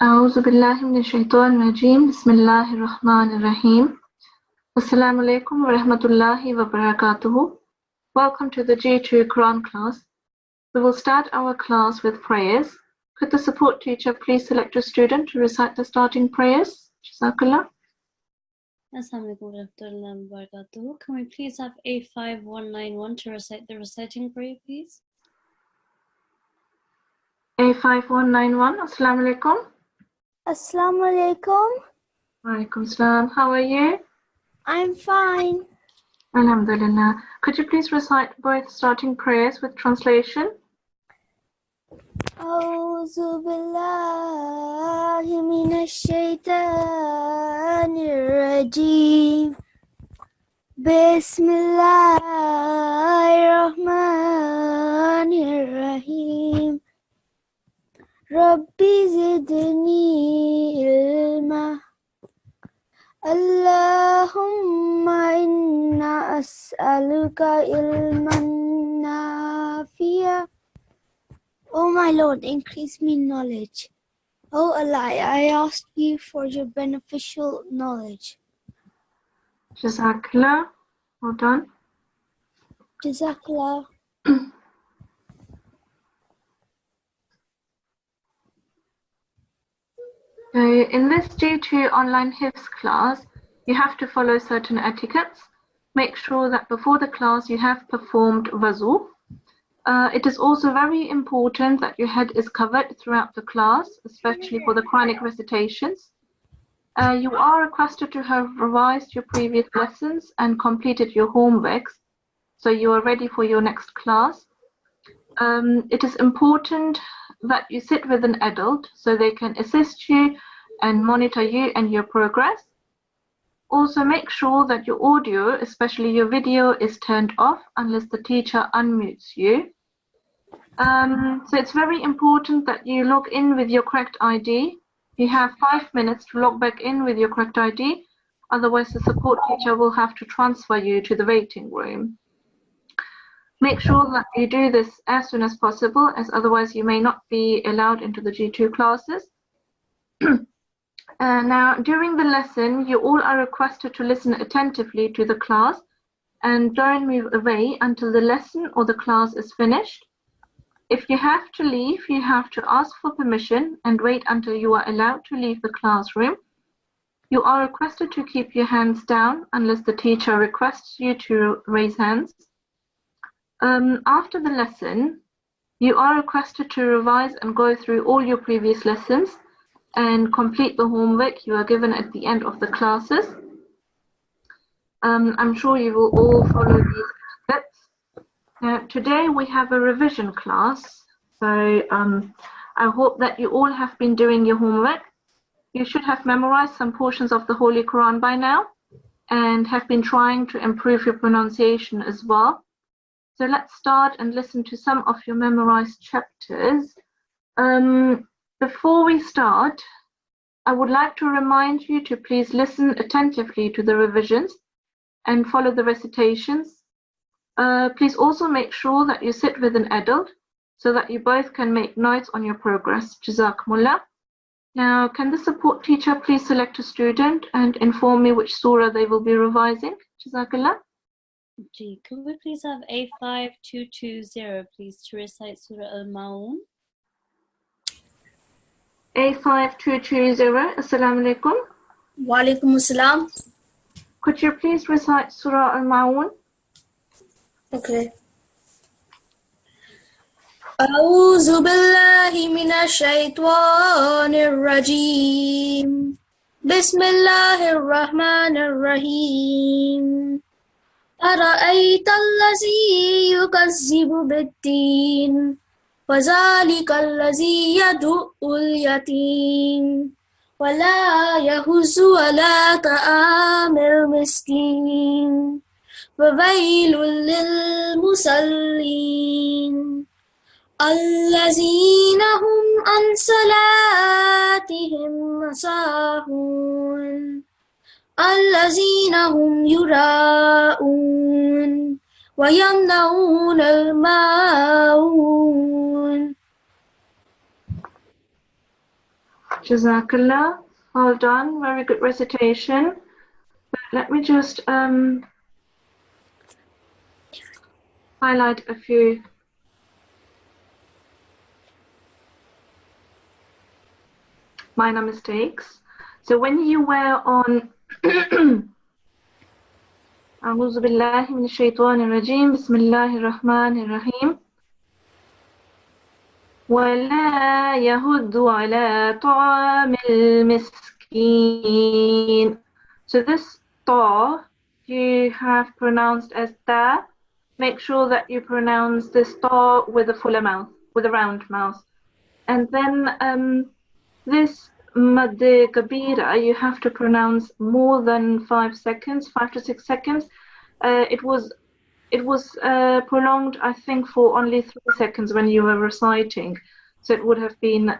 أعوذ بالله من الشيطان الرجيم بسم الله الرحمن الرحيم Assalamu alaikum wa rahmatullahi wa barakatuhu. Welcome to the G2 Quran class. We will start our class with prayers. Could the support teacher please select a student to recite the starting prayers? Jazakallah. Assalamu alaikum warahmatullahi wabarakatuh. Can we please have A5191 to recite the reciting prayer, please? A5191, Assalamu alaikum. Assalamu alaikum. Wa alaikum salam. How are you? I'm fine. Alhamdulillah. Could you please recite both starting prayers with translation? A'udhu billahi minash shaitanir rajim. Bismillahir rahmanir rahim. Rabbi zidni ilma. Allahumma inna as'aluka ilman nafi'a. O my Lord, increase me knowledge. O Allah, I ask you for your beneficial knowledge. Jazakallah. Well done. Jazakallah. In this G2 online Hifz class, you have to follow certain etiquettes. Make sure that before the class you have performed wuzu. It is also very important that your head is covered throughout the class, especially for the Quranic recitations. You are requested to have revised your previous lessons and completed your homeworks, so you are ready for your next class. It is important that you sit with an adult so they can assist you and monitor you and your progress. Also make sure that your audio, especially your video, is turned off unless the teacher unmutes you. So it's very important that you log in with your correct ID. You have 5 minutes to log back in with your correct ID, otherwise the support teacher will have to transfer you to the waiting room. Make sure that you do this as soon as possible, as otherwise you may not be allowed into the G2 classes. Now, during the lesson, you all are requested to listen attentively to the class and don't move away until the lesson or the class is finished. If you have to leave, you have to ask for permission and wait until you are allowed to leave the classroom. You are requested to keep your hands down unless the teacher requests you to raise hands. After the lesson, you are requested to revise and go through all your previous lessons and complete the homework you are given at the end of the classes. I'm sure you will all follow these steps. Now, today we have a revision class, so I hope that you all have been doing your homework. You should have memorized some portions of the Holy Quran by now and have been trying to improve your pronunciation as well. So let's start and listen to some of your memorized chapters. Before we start, I would like to remind you to please listen attentively to the revisions and follow the recitations. Please also make sure that you sit with an adult so that you both can make notes on your progress. Jazakumullah. Now, can the support teacher please select a student and inform me which surah they will be revising? Jazakallah. Gee, could we please have A5220, please, to recite Surah Al-Ma'un? A5220, Assalamu alaikum. Wa alaikum assalam. Could you please recite Surah Al-Ma'un? Okay. A'udhu billahi minash shaitanir rajim. Bismillahir rahmanir rahim. أرأيت الذي يكذب بالدين وذلك الذي يدعو اليتيم ولا يحض على طعام المسكين وويل للمصلين الذين هم عن صلاتهم ساهون الذين هم يراءون ويمنعون الماعون. Jazakallah. Well done. Very good recitation. But let me just highlight a few minor mistakes. So when you were on أعوذ بالله من الشيطان الرجيم بسم الله الرحمن الرحيم ولا يهد على طعام المسكين. So this ta you have pronounced as ta. Make sure that you pronounce this ta with a fuller mouth, with a round mouth. And then this mad kabira you have to pronounce more than 5 seconds, 5 to 6 seconds. It was prolonged, I think, for only 3 seconds when you were reciting. So it would have been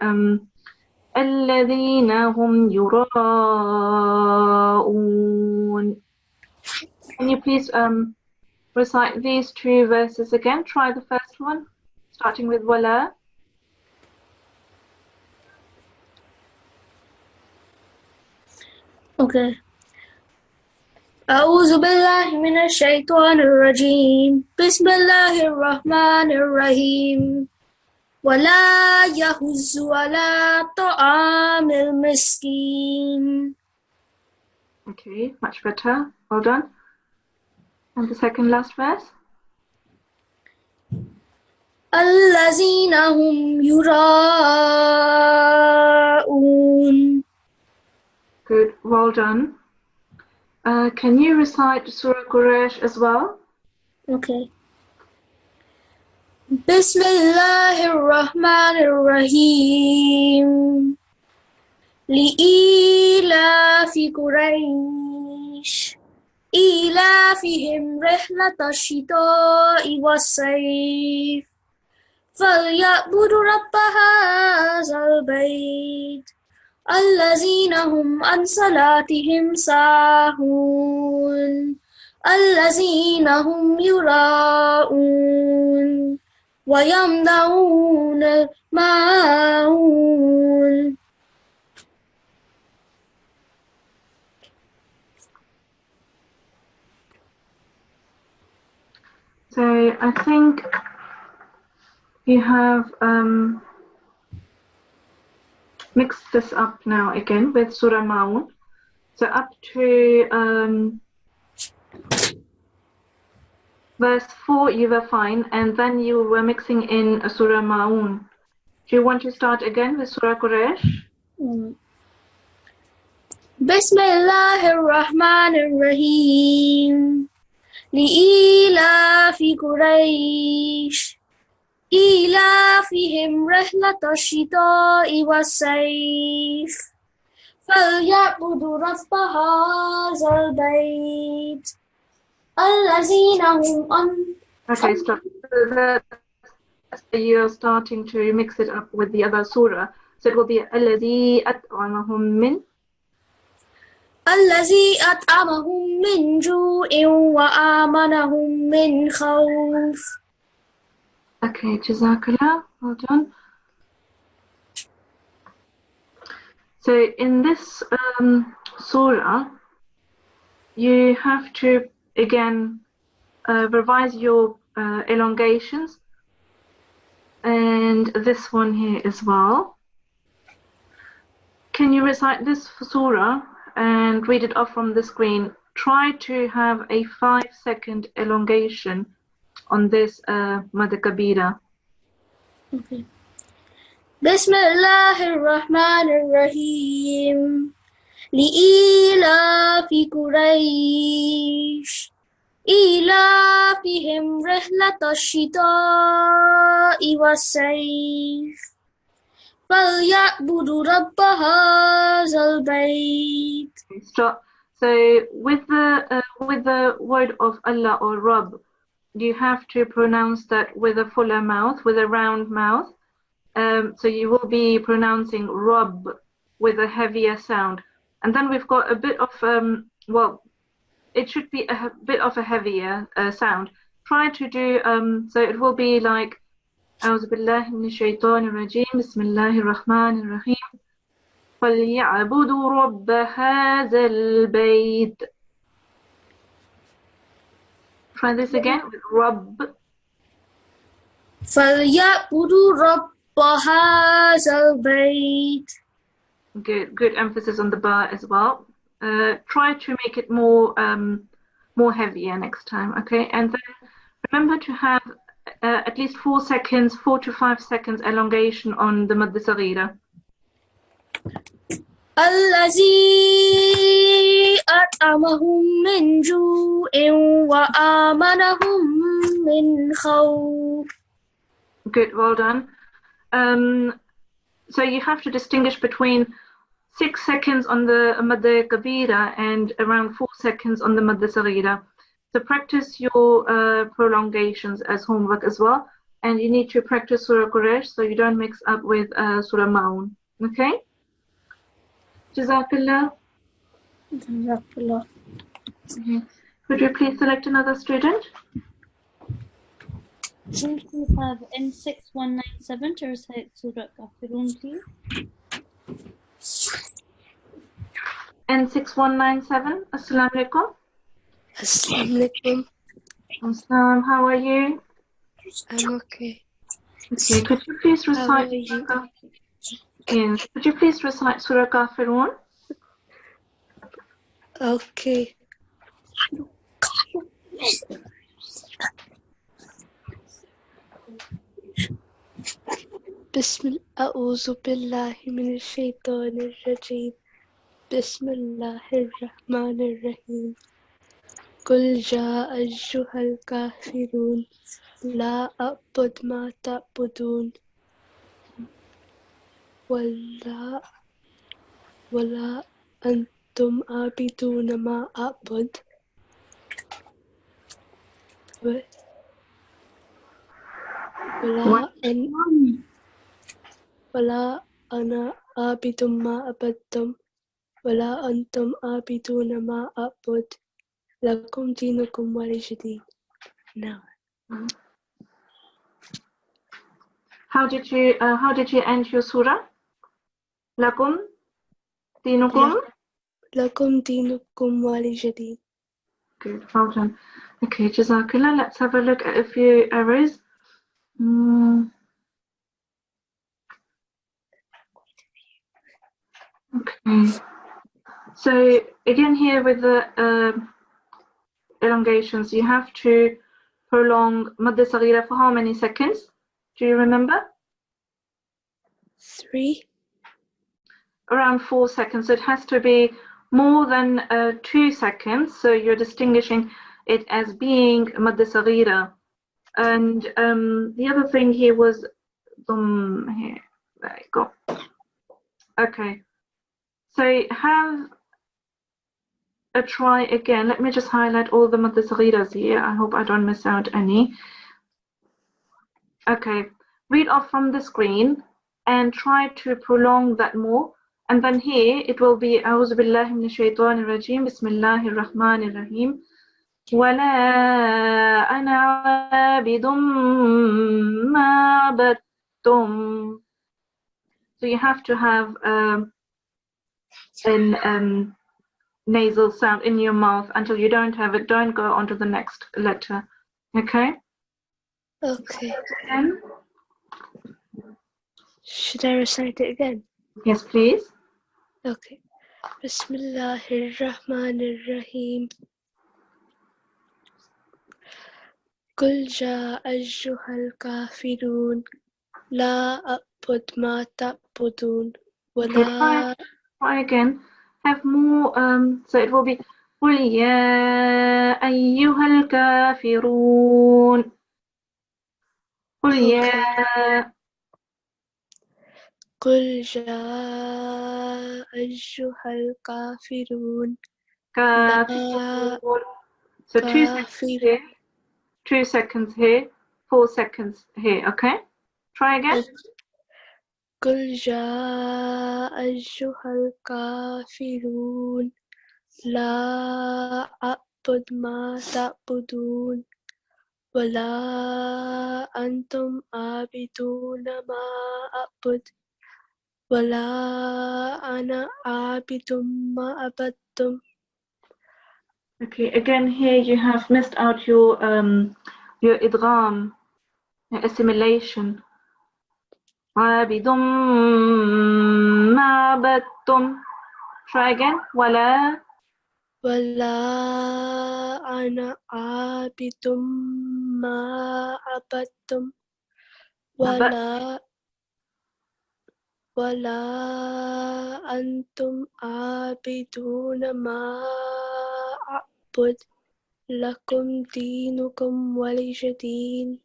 الذين هم يراءون. Can you please recite these 2 verses again? Try the first one, starting with wala. Okay. أعوذ بالله من الشيطان الرجيم بسم الله الرحمن الرحيم ولا يحض على طعام المسكين. Okay, much better. Well done. And the second last verse. الذين هم يراءون. Good, well done. Can you recite Surah Quraysh as well? Okay. بسم الله الرحمن الرحيم لإيلاف قريش إيلافهم رحلة الشتاء والصيف فليعبدوا رب هذا البيت الذين هم عن صلاتهم ساهون الذين هم يراءون ويمنعون الماعون. So I think you have mixed this up now again with Surah Maun. So up to verse 4 you were fine, and then you were mixing in Surah Maun. Do you want to start again with Surah Quraysh? بسم الله الرحمن الرحيم لإيلاف قريش إيلافهم رحلة الشتاء والصيف فليعبدوا رب هذا البيت الذين هم Okay, stop. You're starting to mix it up with the other surah. So it will be الذي أطعمهم من الذي أطعمهم من جوع وآمنهم من خوف. Okay, Jazakallah. Well done. So in this surah, you have to again revise your elongations, and this one here as well. Can you recite this surah and read it off from the screen? Try to have a 5-second elongation on this Mad Kabira. Okay. بسم الله الرحمن الرحيم لإيلاف قريش إيلافهم رحلة الشتاء والصيف فليعبدوا رب هذا البيت. Stop. So with the word of Allah or Rabb, you have to pronounce that with a fuller mouth, with a round mouth. So you will be pronouncing Rabb with a heavier sound. And then we've got a bit of, well, it should be a bit of a heavier sound. Try to do, so it will be like, أعوذ بالله من الشيطان الرجيم بسم الله الرحمن الرحيم فليعبدوا رب هذا البيت. Try this again with رب. فليعبدوا رب هذا البيت. Good emphasis on the ba as well. Try to make it more heavier next time, okay? And then remember to have at least 4 seconds, 4 to 5 seconds elongation on the مد صغيرة. الذي أطعمهم من جوع وآمنهم من خوف. Good, well done. So you have to distinguish between 6 seconds on the مد كبيرة and around 4 seconds on the مد صغيرة. So practice your prolongations as homework as well. And you need to practice Surah Quraysh so you don't mix up with Surah Maun. Okay? Jazakallah. Jazakallah. Okay. Could you please select another student? Can we please have N6197 to recite Surah Kafirun, please? N6197. Assalamu alaikum. Assalamu alaikum. Assalam, how are you? I'm okay. Okay, could you please How are recite you? Yes. Could you please recite Surah Kafirun? Okay. أعوذ بالله من الشيطان الرجيم. بسم الله الرحمن الرحيم. قل جاء أيها الكافرون لا أعبد ما تعبدون ولا أنتم عابدون ما أعبد ولا أنا عابد ما عبدتم ولا أنتم عابدون ما أعبد لكم دينكم ولي دين. Now, How did you end your surah? Lakum dinukum. لكم دينكم ولي دين. Good, well done. Okay, Jazakallah. Let's have a look at a few errors. Okay. So again, here with the elongations, you have to prolong madda saghira for how many seconds? Do you remember? 3. Around 4 seconds. So it has to be more than 2 seconds. So you're distinguishing it as being madda saghira. And the other thing here was here. There you go. Okay. So have a try again. Let me just highlight all the madda saghiras here. I hope I don't miss out any. Okay. Read off from the screen and try to prolong that more. And then here it will be أعوذ بالله من الشيطان الرجيم بسم الله الرحمن الرحيم ولا أنا عابد ما عبدتم. So you have to have an nasal sound in your mouth until you don't have it. Don't go on to the next letter. Okay? Okay. Again? Should I recite it again? Yes, please. Okay. Bismillahirrahmanirrahim. قل جاء أيها الكافرون لا أعبد ما تعبدون ولا Try again. Have more, so it will be قل يا أيها الكافرون قل يا قل جاء أيها الكافرون كافرون. So 2 seconds here, 2 seconds here, 4 seconds here, okay? Try again. قل جاء أيها الكافرون لا أعبد ما تعبدون ولا أنتم عابدون ما أعبد ولا أنا عابد ما عبدتم. Okay, again here you have missed out your idgham, your assimilation. عابد ما عبدتم. Try again. ولا أنا عابد ما عبدتم. ولا أنتم عابدون ما أعبد. لكم دينكم ولي دين.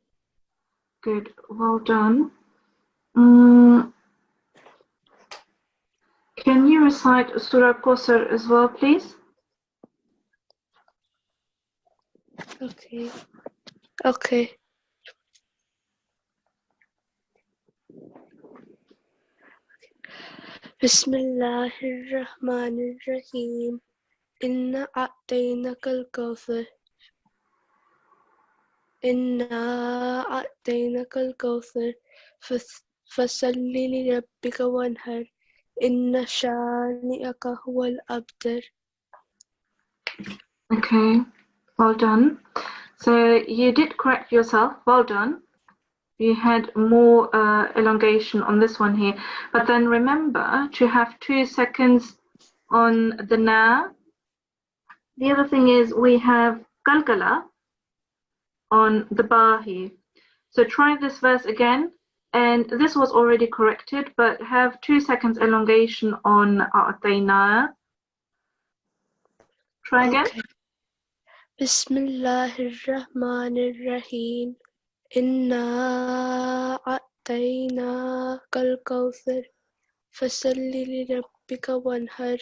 Good, well done. Can you recite Surah Qasr as well, please? Okay. بسم الله الرحمن الرحيم. إنا أعطيناك الكوثر فصل لربك وانحر إن شانئك هو الأبتر. Okay, well done. So you did correct yourself, well done. You had more elongation on this one here, but then remember to have 2 seconds on the na. The other thing is we have galgala on the ba here. So try this verse again, and this was already corrected, but have 2 seconds elongation on a'tayna. Try again. Okay. بسم الله الرحمن الرحيم. إنا أعطيناك الكوثر فصل لربك وانحر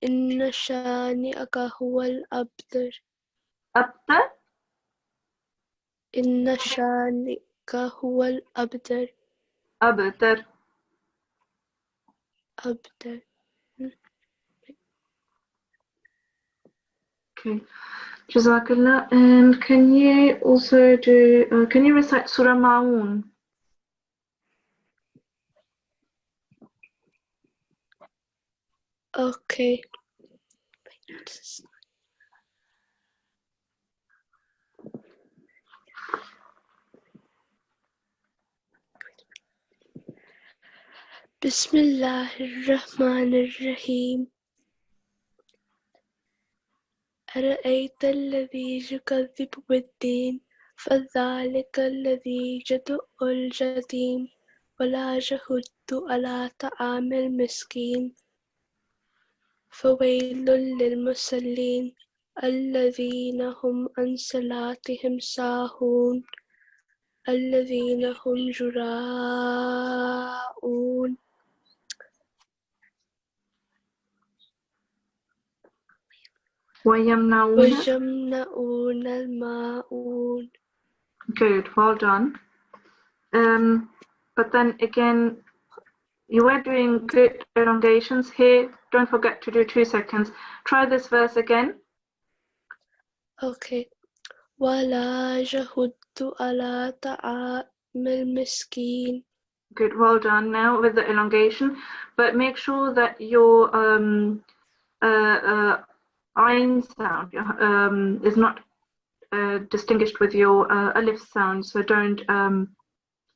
إن شانئك هو الأبتر. أبتر. إن شانئك هو الأبتر. أبتر. Okay, Jazakallah. And can you also do? Can you recite Surah Ma'un? Okay. بسم الله الرحمن الرحيم. أرأيت الذي يكذب بالدين فذلك الذي يدعو اليتيم ولا يحض على طعام المسكين فويل للمصلين الذين هم عن صلاتهم ساهون الذين هم يراءون ويمنعون الماعون. Good, well done. But then again, you were doing good elongations here. Don't forget to do 2 seconds. Try this verse again. Okay. ولا يحض على طعام المسكين. Good, well done. Now with the elongation, but make sure that your ayn sound is not distinguished with your alif sound, so don't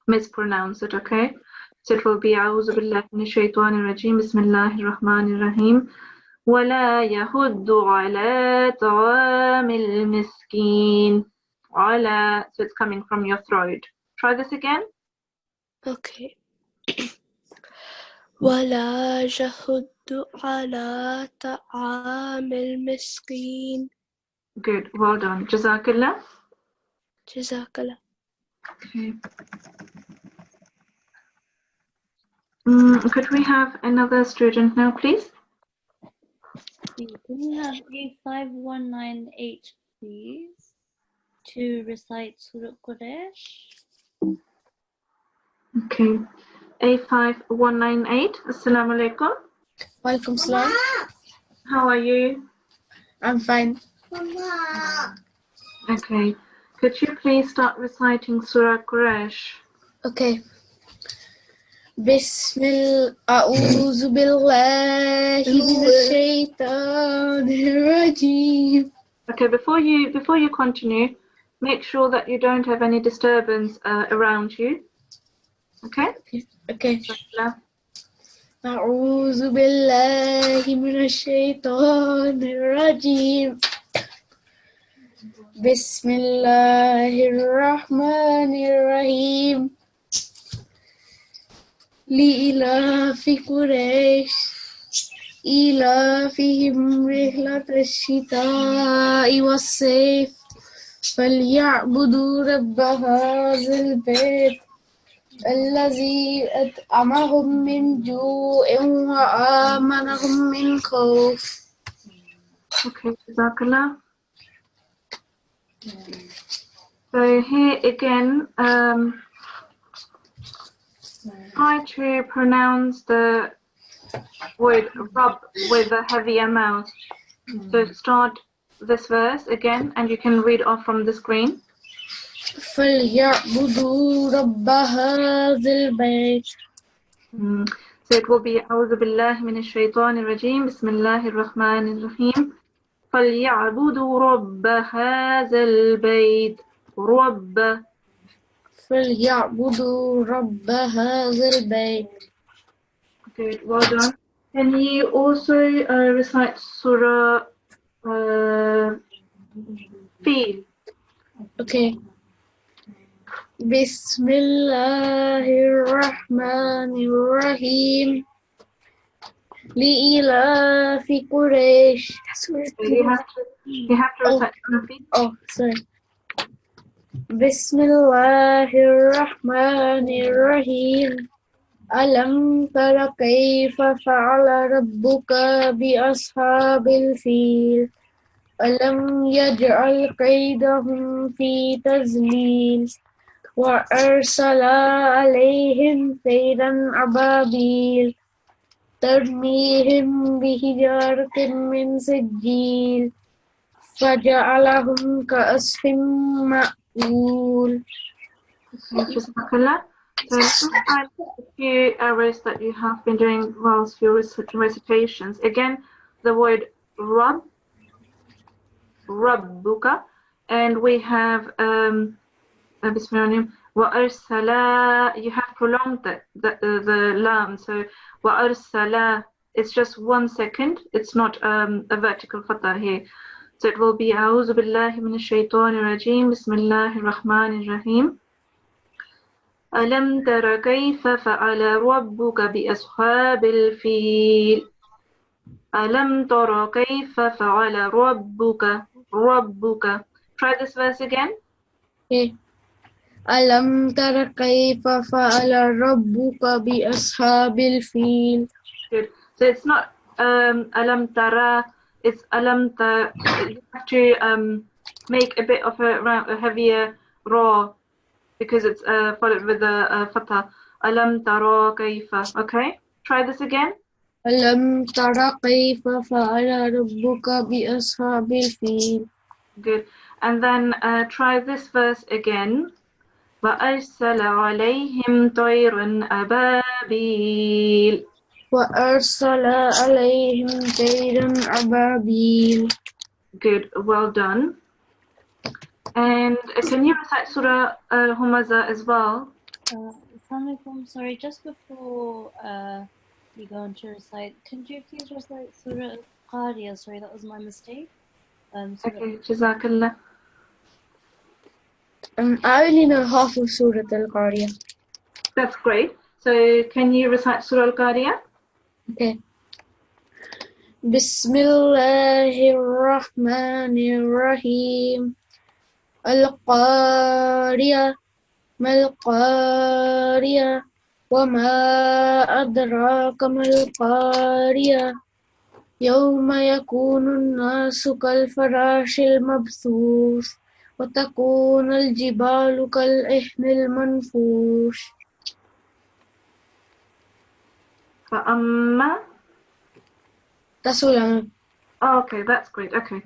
mispronounce it, okay? So it will be أعوذ بالله من الشيطان الرجيم بسم الله الرحمن الرحيم ولا يحض على طعام المسكين. على, so it's coming from your throat. Try this again. Okay. ولا يحض على طعام المسكين. Good, well done. Jazakallah. Jazakallah. Okay. Could we have another student now, please? Can we have A5198, please, to recite Surah Quraysh? Okay. A5198. Assalamu alaikum. Walaikum salam. How are you? I'm fine. Okay. Could you please start reciting Surah Quraysh? Okay. أعوذ بالله من الشيطان الرجيم. Okay, before you continue, make sure that you don't have any disturbance around you. Okay? Okay. أعوذ بالله من الشيطان الرجيم. بسم الله الرحمن الرحيم. لإلاف قريش إيلافهم رحلة الشتاء والصيف فليعبدوا رب هذا البيت الذي أطعمهم من جوع وآمنهم من خوف. Okay, Jazakallah. So here again, try to pronounce the word Rabb with a heavier mouth. So start this verse again, and you can read off from the screen. فليعبدوا رب هذا البيت. So it will be أعوذ بالله من الشيطان الرجيم بسم الله الرحمن الرحيم فليعبدوا رب هذا البيت رب. فليعبدوا رب هذا البيت. Good, well done. Can you also recite Surah Feel? Okay. بسم الله الرحمن الرحيم لإلاف قريش. You have to recite Surah Feel. Oh, sorry. بسم الله الرحمن الرحيم ألم تر كيف فعل ربك بأصحاب الفيل ألم يجعل كيدهم في تضليل وأرسل عليهم طيرا أبابيل ترميهم بحجارة من سجيل فجعلهم كعصف مأكول. So find a few errors that you have been doing whilst your recitations. Again, the word Rabb, Rabbuka, and we have Bismillah wa arsala. You have prolonged the lam. So wa arsala. It's just 1 second. It's not a vertical fatha here. So it will be A'udhu billahi minash shaitanir rajim. Bismillahir rahmanir rahim. ألم تر كيف فعل ربك بأصحاب الفيل ألم تر كيف فعل ربك. Try this verse again. Okay. ألم تر كيف فعل ربك بأصحاب الفيل. Good. So it's not ألم ترى, it's ألم تر. You have to make a bit of a heavier raw, because it's followed with the fatha. Alam tara kayfa. Okay, try this again. ألم تر كيف فعل ربك بأصحاب الفيل. Good. And then try this verse again. وأرسل عليهم طيرا أبابيل. وأرسل عليهم طيرا أبابيل. Good, well done. And can you recite Surah Humaza as well? Assalamualaikum. Sorry, just before we go on to recite, could you please recite Surah Al-Qariya? Sorry, that was my mistake. Okay, Jazakallah. I only know half of Surah Al-Qariya. That's great. So can you recite Surah Al-Qariya? Okay. Bismillahir Rahmanir Rahim. Al-Qariya mal-Qariya wa ma adraka mal-Qariya yawma yakunu an-nasu kal-farashil mabthus wa takunu al-jibalu kal-ihnil manfush. فأما. That's all I know. Oh, okay, that's great. Okay.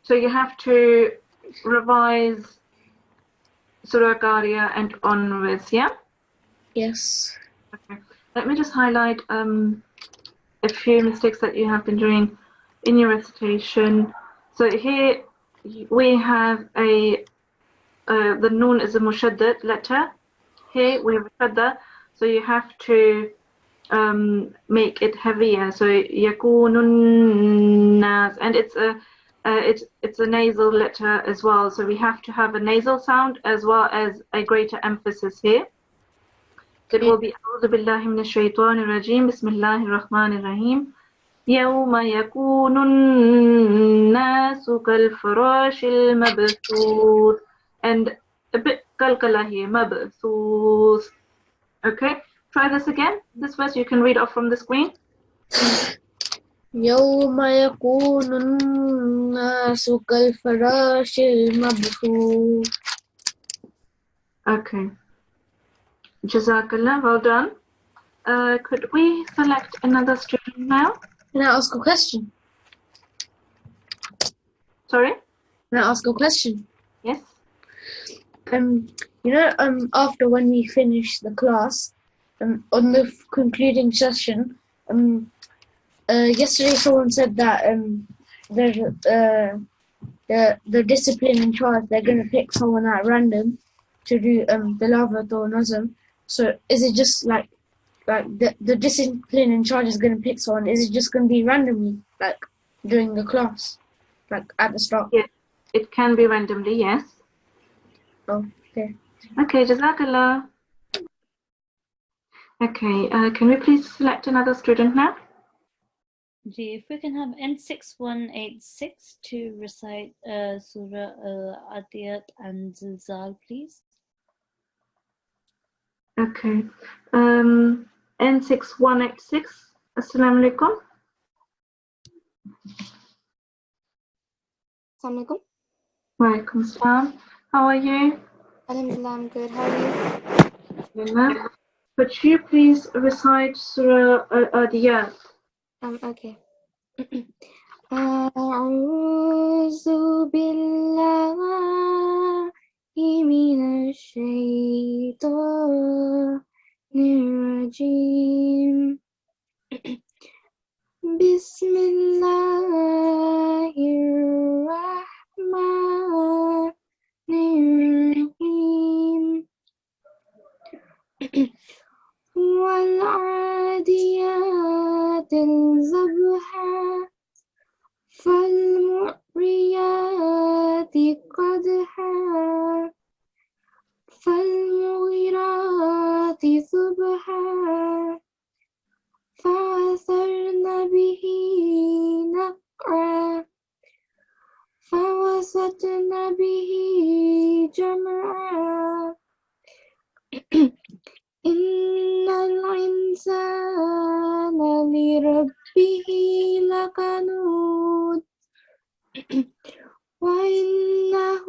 So you have to revise Surah Qariya and onwards, yeah? Yes. Okay. Let me just highlight a few mistakes that you have been doing in your recitation. So here we have the noon is a mushaddad letter. Here we have shadda, so you have to make it heavier. So yakunun nas, and it's a nasal letter as well. So we have to have a nasal sound as well as a greater emphasis here. So it will be أعوذ بالله من الشيطان الرجيم بسم الله الرحمن الرحيم يوم يكون الناس كالفراش المبثوث, and a bit قلقلة here مبثوث. Okay, try this again. This verse you can read off from the screen. يوم يكون الناس كالفراش المبثوث. Okay, Jazakallah, well done. Could we select another student now? Can I ask a question? Sorry? Can I ask a question? Yes? After when we finish the class, on the concluding session, yesterday someone said that the discipline in charge, they're going to pick someone at random to do Tilawat or Nazm. So is it just like the discipline in charge is going to pick someone? Is it just going to be randomly, like during the class, like at the start? Yes, it can be randomly, yes. Oh, okay. Okay, Jazakallah. Okay, can we please select another student now? If we can have N6186 to recite Surah Al-Adiyat and Zilzal, please. Okay. N6186. Assalamu alaikum. Assalamu alaikum. Wa alaikum assalam. How are you? Alhamdulillah, I'm good. How are you? Alhamdulillah. Could you please recite Surah Al-Adiyat? Okay. أعوذ بالله من الشيطان الرجيم بسم الله الرحمن الرحيم والعاديات ضبحا فالمغيرات قدحا فالمغيرات صبحا فأثرن به نقعا فوسطن به جمعا إن الإنسان لربه لكنود وإنه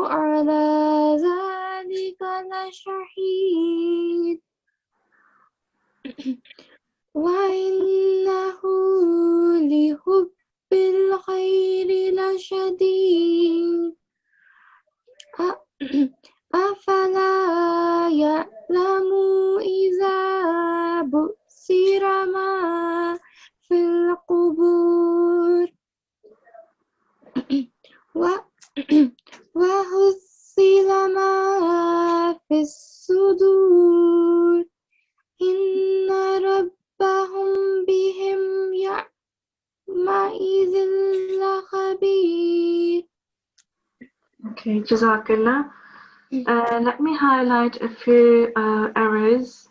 على ذلك لشهيد وإنه لحب الخير لشديد أفلا يعلم إذا بؤسر ما في القبور وحصل ما في الصدور إن ربهم بهم يومئذ لخبير. Okay, Jazakallah. Let me highlight a few errors.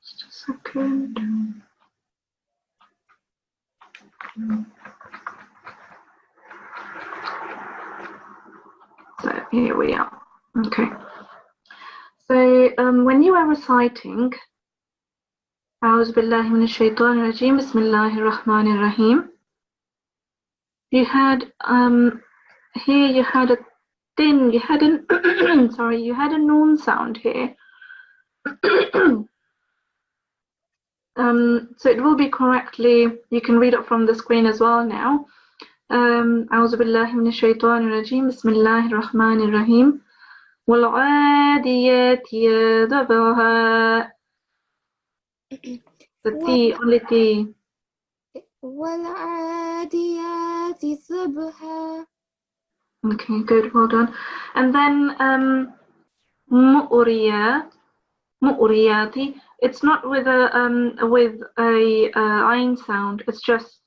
Just a second. So here we are. Okay. So when you are reciting أعوذ بالله من الشيطان الرجيم بسم الله الرحمن الرحيم, you had here you had Din, you had an sorry, you had a noon sound here. So it will be correctly, you can read it from the screen as well now. أعوذ بالله من الشيطان الرجيم بسم الله الرحمن الرحيم والعاديات ضبحا. The T, only T. والعاديات ضبحا. Okay, good, well done. And then mu'riyati. It's not with a ayn sound. It's just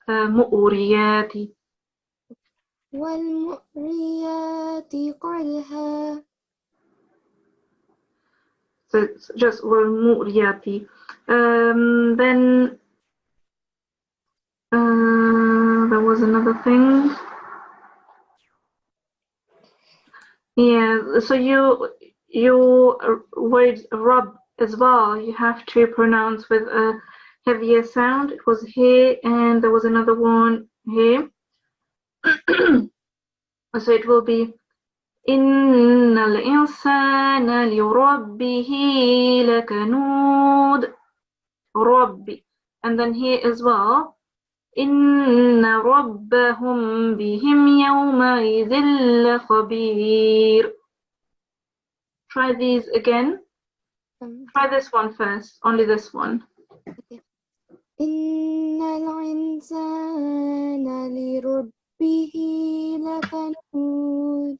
mu'riyati. والمؤريات قدحا. So it's just mu'riyati. Then there was another thing. Yeah, so you words rub as well, you have to pronounce with a heavier sound. It was here and there was another one here. So it will be innal insana li rabbihi lakanud. Rabbi. And then here as well, inna rabbahum bihim yawma idhil lakhabir. Try these again. Try this one first, only this one. إن الإنسان لربه لكنود.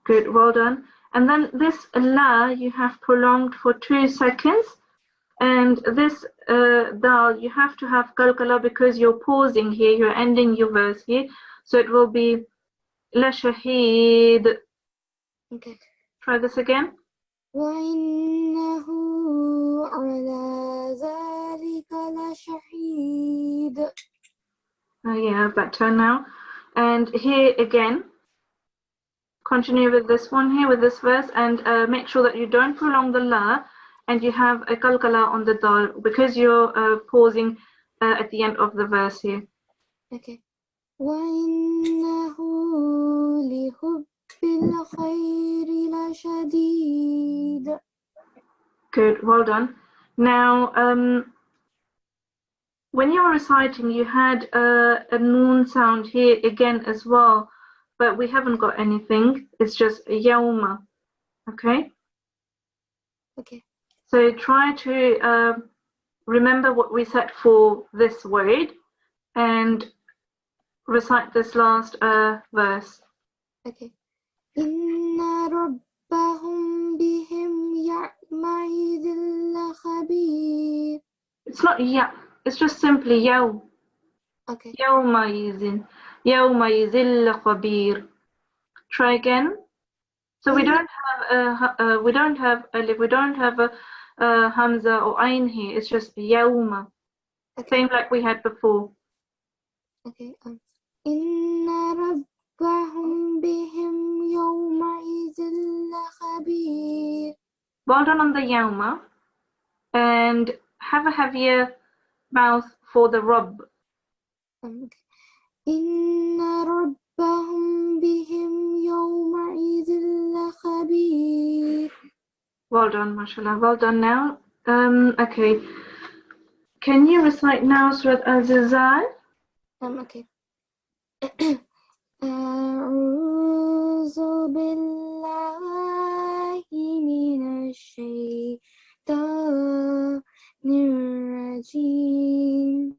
Good, well done. And then this la you have prolonged for 2 seconds. And this dal you have to have qalqala because you're pausing here, you're ending your verse here. So it will be la shahid. Okay. Try this again. وإنه على ذلك لشهيد. Yeah, better now. And here again, continue with this one here, with this verse, and make sure that you don't prolong the la, and you have a qalqala on the dal because you're pausing at the end of the verse here. Okay. وإنه لحب الخير لشديد. Good, well done. Now, when you were reciting, you had a noon sound here again as well, but we haven't got anything. It's just yawma. Okay? Okay. So try to remember what we said for this word and recite this last verse. Okay. إن ربهم بهم يومئذ لخبير. It's not ya, it's just simply yaw. Okay. Yawmaizin. Yawmaizil khabir. Try again. So we don't have we don't have alif, we don't have a hamza or ayn here. It's just yawma. Okay. Same like we had before. Okay. إن ربهم بهم يومئذ لخبير. Well done on the yawma. And have a heavier mouth for the rub. Okay. إن ربهم بهم يومئذ لخبير. Well done, mashallah. Well done now. Okay. Can you recite now Surat Al-Zilzal? Okay. أعوذ بالله من الشيطان الرجيم.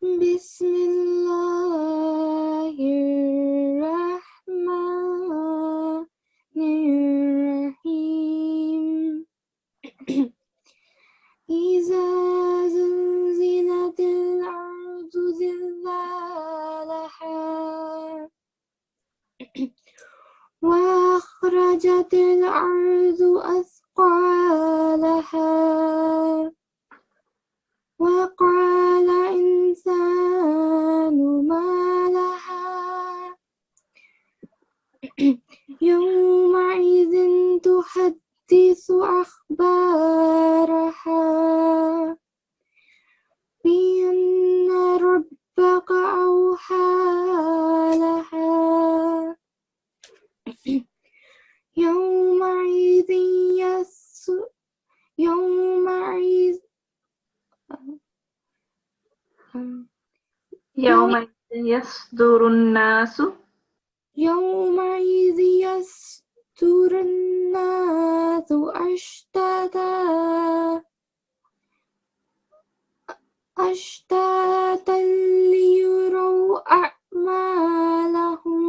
بسم الله الرحمن الرحيم. إذا زلزلت الأرض زلزالها وأخرجت الأرض أثقالها وقال الإنسان ما لها يومئذ تحدث أخبارها بأن ربك أوحى لها يومئذ يصدر الناس يومئذ يصدر الناس أشتاتا ليروا أعمالهم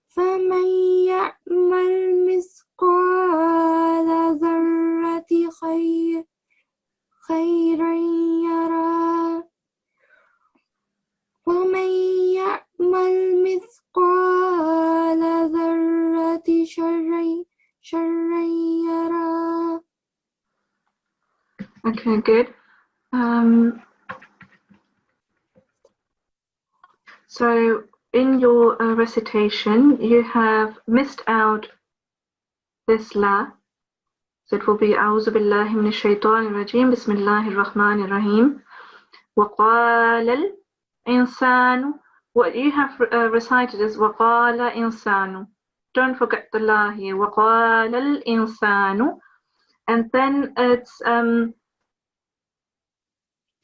فمن يعمل مثقال ذرة خيرا يره ومن يعمل مثقال ذرة شرا يره. Okay, good. So in your recitation, you have missed out this la. So it will be أعوذ بالله من الشيطان الرجيم بسم الله الرحمن الرحيم وقال الإنسان. What you have recited is وقال إنسان. Don't forget the la here. وقال الإنسان. And then it's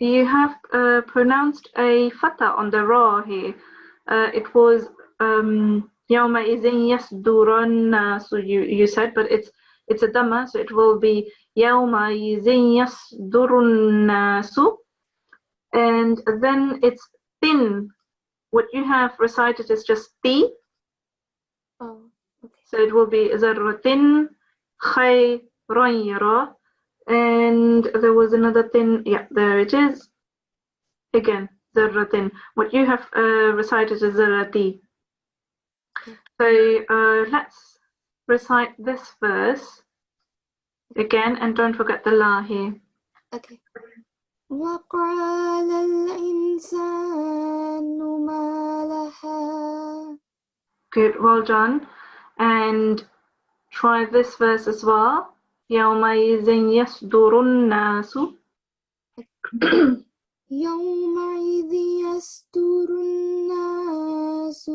you have pronounced a fatha on the ra here. It was يومئذ يصدر الناس, you said, but it's a dhamma, so it will be يومئذ يصدر الناس. And then it's thin. What you have recited is just ti. Oh, okay. So it will be ذرة خيرا يرى. And there was another thing, yeah, there it is. Again, ذرة. What you have recited is ذرتي. So let's recite this verse again, and don't forget the la here. Okay. وقال الإنسان ما لها. Good, well done. And try this verse as well. يومئذ يصدر الناس. يومئذ يصدر الناس.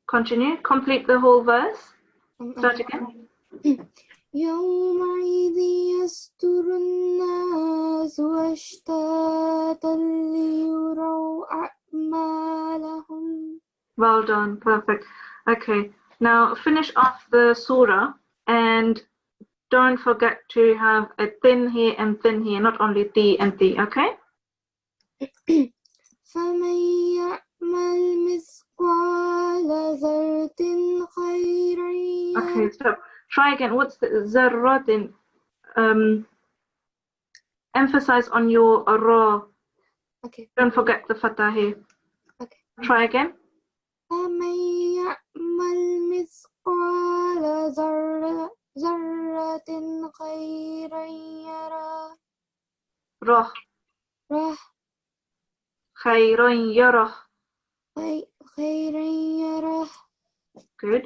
Continue, complete the whole verse. Start again. يومئذ يصدر الناس أشتاتا ليروا أعمالهم. Well done, perfect. Okay, now finish off the surah and don't forget to have a thin here and thin here, not only ti and ti, okay? فمن يعمل مثقال ذرة خيرا يره. Okay, stop. Try again. What's the zarratin? Emphasize on your ra. Okay. Don't forget the fatah here. Okay. Try again. فمن يعمل مثقال ذرة خيرا يره. Rah. Khayran yarah. خيرا يره. Good.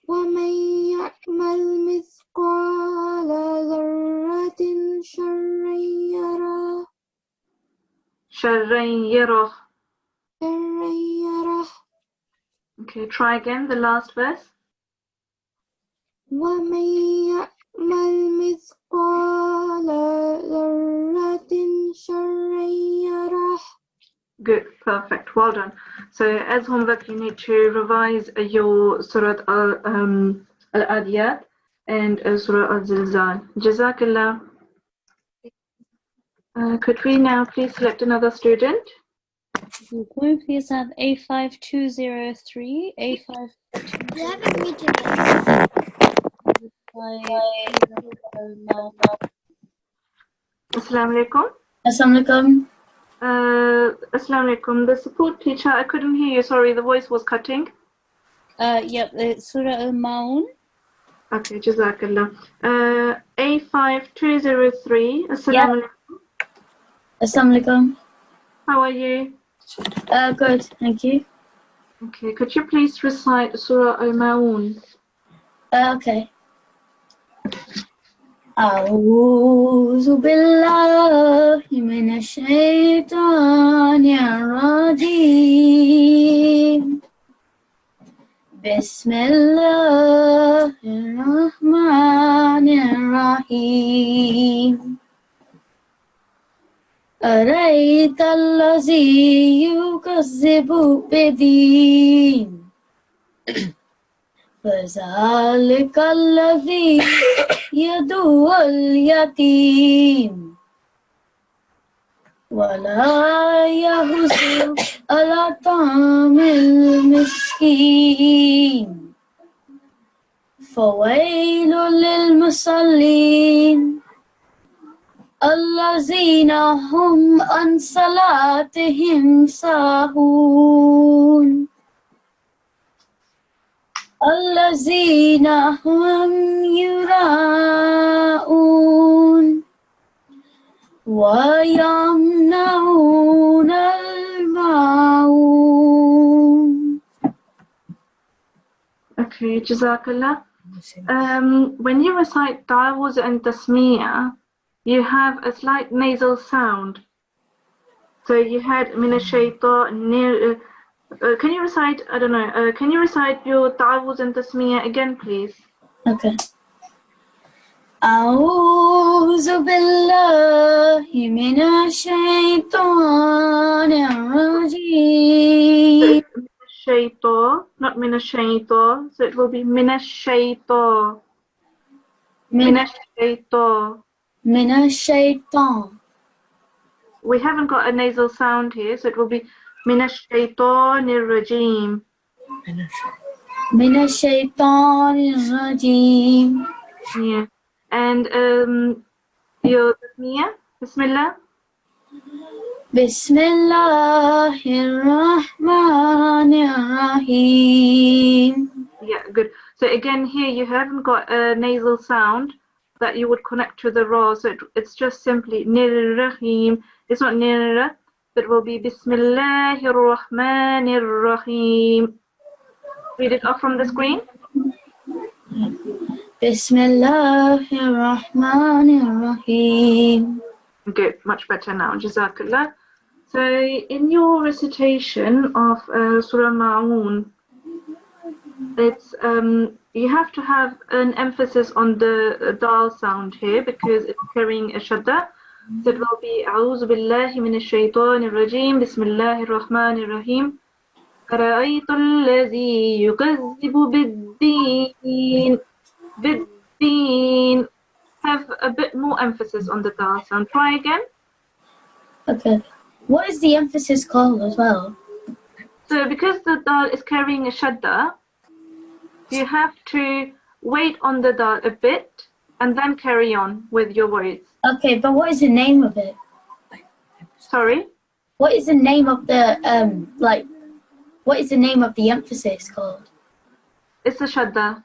ومن يعمل مثقال ذرة شرا يره. Sharran yarah. شرا يره. Okay, try again the last verse. ومن يعمل مثقال ذرة شرا يره. Good, perfect, well done. So as homework, you need to revise your Surah Al-Adiyat and Surah Al-Zilzal. Jazakallah. Could we now please select another student? Can we please have A5203, A5203? We have a meeting. Assalamu alaikum. Assalamu alaikum. Assalamu alaikum. The support teacher, I couldn't hear you. Sorry, the voice was cutting. Yep, it's Surah Al-Maun. Okay, Jazakallah. A5203. Assalamu alaikum. Assalamu alaikum. How are you? Good, thank you. Okay, could you please recite Surah Al-Maun? Okay. أعوذ بالله من الشيطان الرجيم بسم الله الرحمن الرحيم أرأيت الذي يكذب بالدين فذلك الذي يدعو اليتيم ولا يحض على طعام المسكين فويل للمصلين الذين هم عن صلاتهم ساهون الذين هم يراءون ويمنعون الماعون. Okay, Jazakallah. When you recite Ta'awuz and Tasmiyah, you have a slight nasal sound. So you had Min ash-shaytan. Can you recite, I don't know, can you recite your Ta'awuz and Tasmiyah again, please? Okay. أعوذ بالله من الشيطان الرجيم. Shaytan, not Min ash-shaytan. So it will be Min ash-shaytan. Min ash-shaytan. من الشيطان. We haven't got a nasal sound here, so it will be Min ash-shaytan ar-rajim. من الشيطان الرجيم. Yeah. And your Tasmiyah, Bismillah. بسم الله الرحمن الرحيم. Yeah, good. So again, here you haven't got a nasal sound that you would connect to the ra. So it's just simply Nir-Rahim. It's not Nir. It will be Bismillahir Rahmanir Rahim. Read it off from the screen. بسم الله الرحمن الرحيم. Good, much better now. Jazakallah. So in your recitation of Surah Ma'un, it's you have to have an emphasis on the dal sound here because it's carrying a shadda. So it will be أعوذ بالله من الشيطان الرجيم بسم الله الرحمن الرحيم أرأيت الذي يكذب بالدين بالدين. Have a bit more emphasis on the dal sound. Try again. Okay. What is the emphasis called as well? So because the dal is carrying a shadda, you have to wait on the dal a bit and then carry on with your words. Okay, but what is the name of it? Sorry? What is the name of the what is the name of the emphasis called? It's a shadda.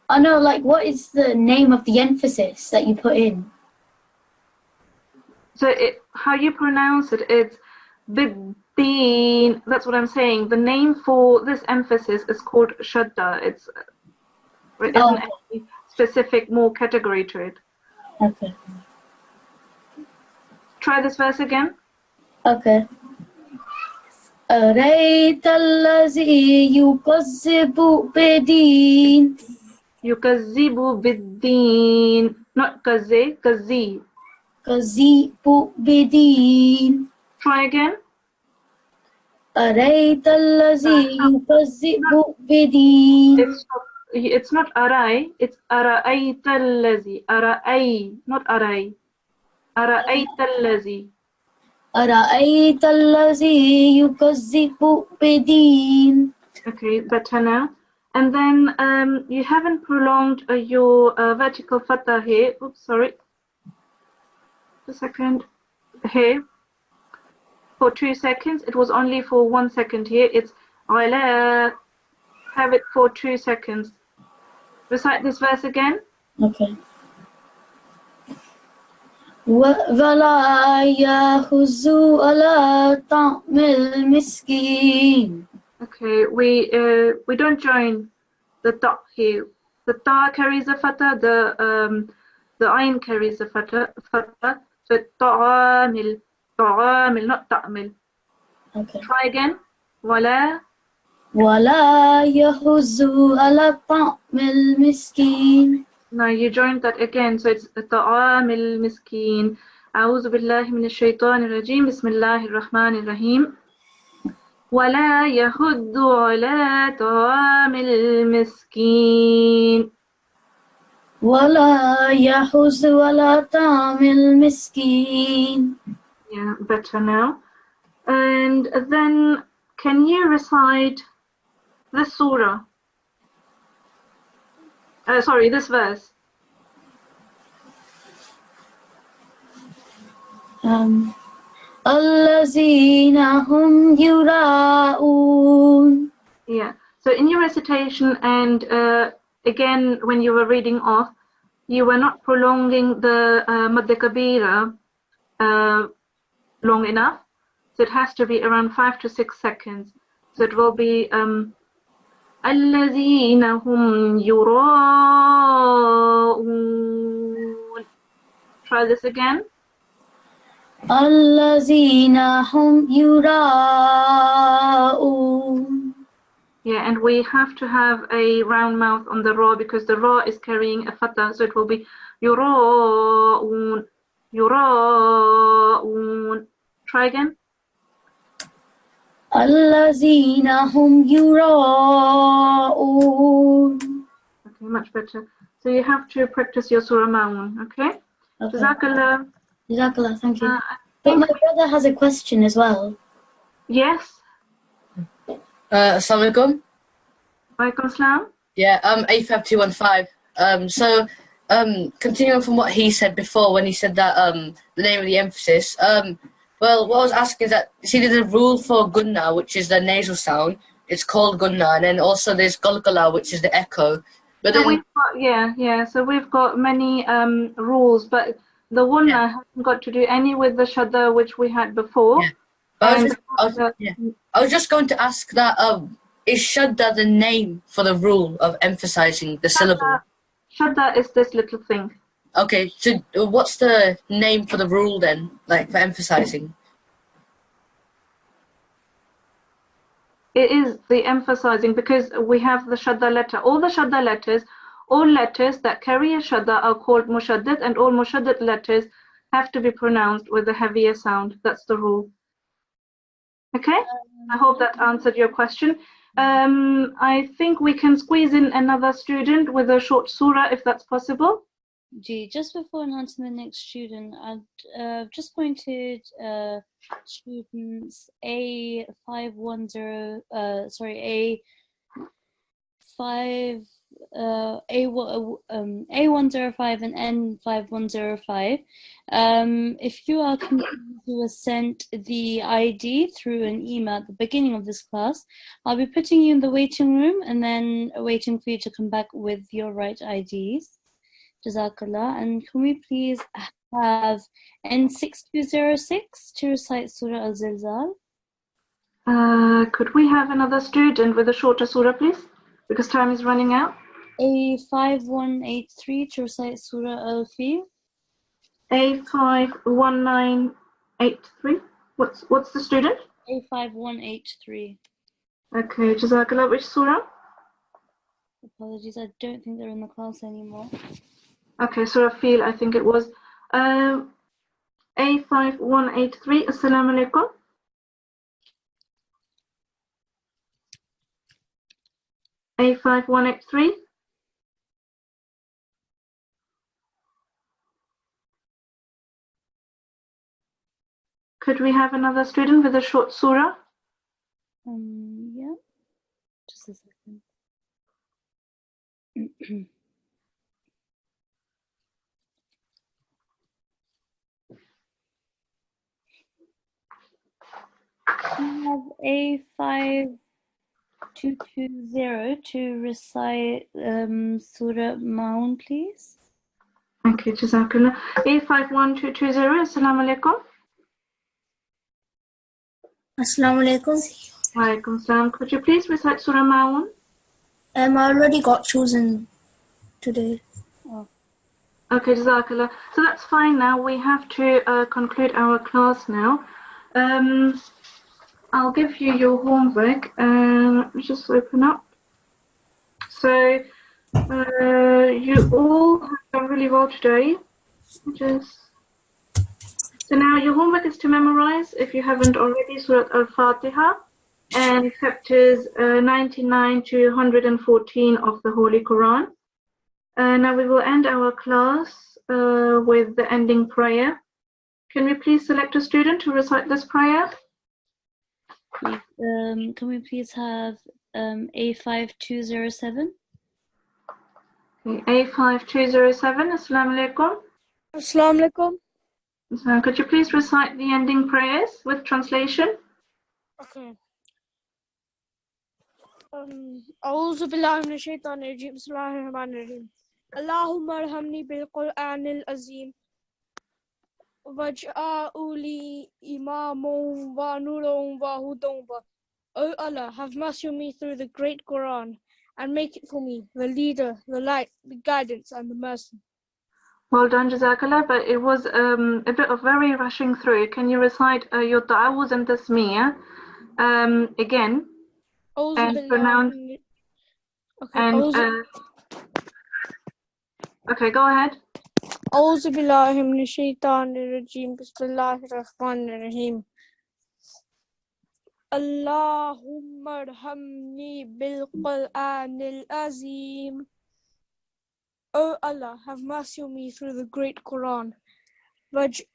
Oh no, like what is the name of the emphasis that you put in? So how you pronounce it, it's bidin. That's what I'm saying. The name for this emphasis is called shadda. It isn't any specific more category to it. Okay. Try this verse again. Okay. أرأيت الذي يكذب بالدين. Yukazzibu biddin. Not kazi, kazi. كذب بالدين. Try again. أرأيت الذي يكذب بالدين. It's not arai, it's ara'ayta allazi. Ara'ay, not arai. Ara'ayta allazi. أرأيت الذي يكذب بالدين. Okay, better now. And then you haven't prolonged your vertical fatha here. Oops, sorry. A second. Here. For 2 seconds. It was only for 1 second here. It's ala. Have it for 2 seconds. Recite this verse again. Okay. ولا يحض على طعام المسكين. Okay, we don't join the ta here. The ta carries a fatha, the ayn carries a fatha. So ta'amil, not ta'amil. Okay. Try again. Wala. ولا يحض على طعام المسكين. Now you joined that again, so it's ta'amil miskin. أعوذ بالله من الشيطان الرجيم بسم الله الرحمن الرحيم ولا يحض على طعام المسكين. ولا يحز ولا طعم المسكين. Yeah, better now. And then can you recite this surah? Sorry, this verse. الذين هم يراءون. Yeah. So in your recitation and again when you were reading off, you were not prolonging the Madda Kabira long enough. So it has to be around 5 to 6 seconds. So it will be الذين هم يراءون. Try this again. الذين هم يراءون. Yeah, and we have to have a round mouth on the ra because the ra is carrying a fatha, so it will be yuraun, yuraun. Try again. الذين هم يراءون. Okay, much better. So you have to practice your surah ma'un, okay? Jazakallah. Jazakallah, thank you. But my brother has a question as well. Yes. Assalamu alaikum. Walaikum salam. Yeah, A5215. Continuing from what he said before when he said that the name of the emphasis. Well, what I was asking is that, see, there's a rule for gunna, which is the nasal sound. It's called gunna, and then also there's qalqala, which is the echo. But So then, we've got, So we've got many rules, but the one hasn't got to do any with the shadda which we had before. Yeah. But I was just going to ask that, is shadda the name for the rule of emphasizing the syllable? Shadda is this little thing. Okay, so what's the name for the rule then, like for emphasizing? It is the emphasizing because we have the shadda letter. All the shadda letters, all letters that carry a shadda are called mushaddad, and all mushaddad letters have to be pronounced with a heavier sound. That's the rule. Okay? I hope that answered your question. I think we can squeeze in another student with a short surah if that's possible. Gee, just before announcing the next student, I've just pointed students A510, A105 and N5105. If you are who was sent the ID through an email at the beginning of this class, I'll be putting you in the waiting room and then waiting for you to come back with your right IDs. Jazakallah. And can we please have N6206 to recite Surah Al-Zilzal? Could we have another student with a shorter surah, please? Because time is running out. A5183 to recite Surah Al-Fil. A51983. What's the student? A5183. Okay, Jazakallah. Which surah? Apologies, I don't think they're in the class anymore. Okay, Surah Fil, I think it was. A5183. Assalamu alaikum. A5183. Could we have another student with a short surah? Yeah. Just a second. We have A5220 to recite Surah Maun, please. Okay, Jazakallah. A51220. Assalamu alaikum. Assalamu alaikum. Walaikum salam. Could you please recite Surah Ma'un? I already got chosen today. Oh. Okay, Jazakallah. So that's fine now. We have to conclude our class now. I'll give you your homework. Let me just open up. So you all have done really well today. Just So now your homework is to memorize, if you haven't already, Surah Al-Fatiha and chapters 99 to 114 of the Holy Quran. Now we will end our class with the ending prayer. Can we please select a student to recite this prayer? Can we please have A5207? Okay, A5207, Assalamu alaikum. Assalamu alaikum. So could you please recite the ending prayers with translation? Okay. أعوذ بالله من الشيطان الرجيم بسم الله الرحمن الرحيم اللهم ارحمني بالقرآن العظيم واجعله لي إماما ونورا وهدى. O Allah, have mercy on me through the great Quran and make it for me the leader, the light, the guidance and the mercy. Well done, Jazakallah, but it was a bit of very rushing through. Can you recite your ta'awuz and tasmiyah again and pronounce okay, go ahead. أعوذ بالله من الشيطان الرجيم بسم الله الرحمن الرحيم اللهم ارحمني بالقرآن العظيم. O Allah, have mercy on me through the great Quran. Okay,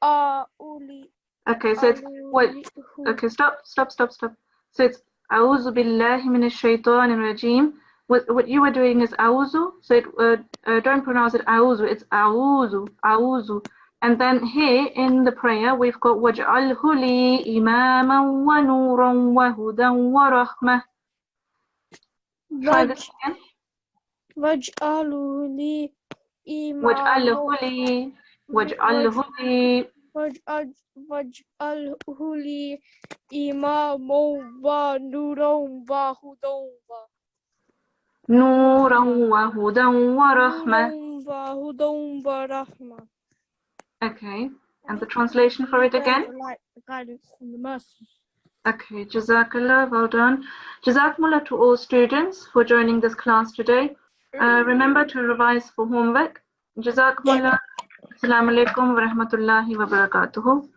so it's wait. Okay, stop. So it's A'udhu billahi minash shaitanir rajim. What you were doing is A'udhu. So don't pronounce it A'udhu. It's A'udhu. And then here in the prayer we've got Waj'alhu li imaman wa nuran wa hudan wa rahmah. Try this again. Waj'alhu li Waj'alhu li. Waj'alhu li. Waj'alhu li imaman wa nuran wa hudan wa. Nuran wa hudan wa rahmah. Hudan wa rahmah. Okay, and the translation for it again? The light, the guidance and the mercy. Okay, Jazakallah, well done. Jazakumullah to all students for joining this class today. Remember to revise for homework. Jazakumullah. Assalamu alaikum wa rahmatullahi wa barakatuhu.